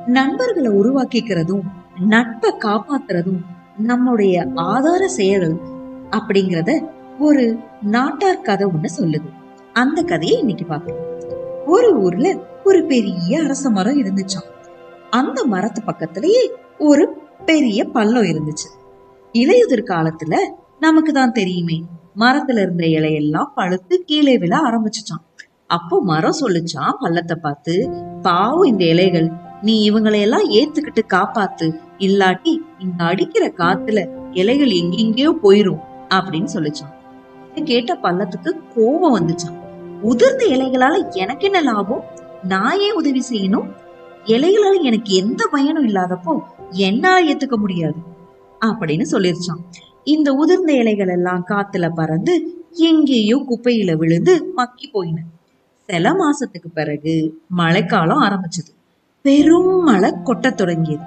நண்பர்களை உருவாக்கிக்கிறதும் நட்பை காப்பாத்துறதும் நம்முடைய ஆதார செயல்கள் அப்படிங்கறத ஒரு நாட்டார் கதை ஒண்ணு சொல்லுது. அந்த கதையை இன்னைக்கு பார்க்கலாம். ஒரு ஊர்ல ஒரு பெரிய அரச மரம் இருந்துச்சாம். அந்த மரத்து பக்கத்திலேயே ஒரு பெரிய பள்ளம் இருந்துச்சு. இலையுதிர் காலத்துல நமக்கு தான் தெரியுமே, மரத்துல இருந்த இலையெல்லாம் பழுத்து கீழே விழ ஆரம்பிச்சுச்சான். அப்போ மரம் சொல்லுச்சான் பள்ளத்தை பார்த்து, பாவம் இந்த இலைகள், நீ இவங்களையெல்லாம் ஏத்துக்கிட்டு காப்பாத்து, இல்லாட்டி இங்க அடிக்கிற காத்துல இலைகள் எங்கெங்கயோ போயிரும் அப்படின்னு சொல்லிச்சான். கேட்ட பள்ளத்துக்கு கோபம் வந்துச்சான். உதிர்ந்த இலைகளால எனக்கு என்ன லாபம்? நான் ஏன் உதவி செய்யணும்? இலைகளால எனக்கு எந்த பயனும் இல்லாதப்போ என்னால ஏத்துக்க முடியாது அப்படின்னு சொல்லிருச்சான். இந்த உதிர்ந்த இலைகள் எல்லாம் காத்துல பறந்து எங்கேயோ குப்பையில விழுந்து மக்கி போயின. சில மாசத்துக்கு பிறகு மழைக்காலம் ஆரம்பிச்சது. பெரும் மழை கொட்ட தொடங்கியது.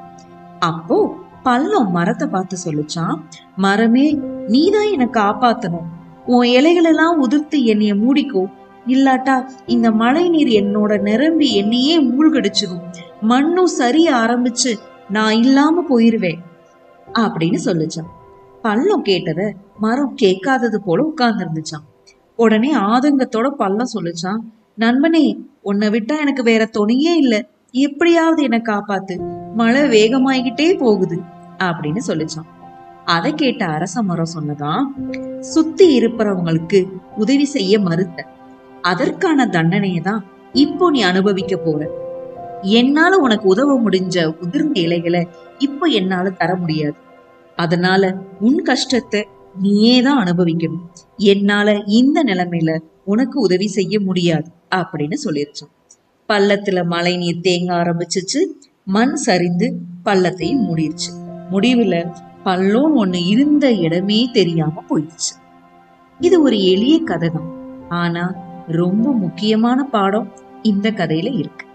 அப்போ பள்ளம் மரத்தை பார்த்து சொல்லுச்சான், மரமே, நீதான் எனக்கு காப்பாத்தணும். உன் இலைகள் எல்லாம் உதிர்த்து என்னைய மூடிக்கோ, இல்லாட்டா இந்த மழை நீர் என்னோட நிரம்பி என்னையே மூழ்கடிச்சிடும், மண்ணும் சரிய ஆரம்பிச்சு நான் இல்லாம போயிருவேன் அப்படின்னு சொல்லுச்சான். பள்ளம் கேட்டத மரம் கேட்காதது போல உட்கார்ந்து இருந்துச்சான். உடனே ஆதங்கத்தோட பள்ளம் சொல்லுச்சான், நண்பனே, உன்னை விட்டா எனக்கு வேற துணையே இல்ல, எப்படியாவது என்னை காப்பாத்து, மழை வேகமாகிட்டே போகுது அப்படின்னு சொல்லிச்சான். அதை கேட்ட அரச மரம் சொன்னதான், சுத்தி இருப்பவங்களுக்கு உதவி செய்ய மறுத்த, அதற்கான தண்டனையை தான் இப்போ நீ அனுபவிக்க போற. என்னால உனக்கு உதவ முடிஞ்ச உதிர்ந்த இலைகளை இப்போ என்னால தர முடியாது. அதனால உன் கஷ்டத்தை நீயே தான் அனுபவிக்கணும். என்னால இந்த நிலைமையில உனக்கு உதவி செய்ய முடியாது அப்படின்னு சொல்லிருச்சான். பள்ளத்துல மழை நீர் தேங்க ஆரம்பிச்சிச்சு. மண் சரிந்து பள்ளத்தையும் மூடிருச்சு. முடிவுல பள்ளம் ஒண்ணு இருந்த இடமே தெரியாம போயிடுச்சு. இது ஒரு எளிய கதை தான். ஆனா ரொம்ப முக்கியமான பாடம் இந்த கதையில இருக்கு.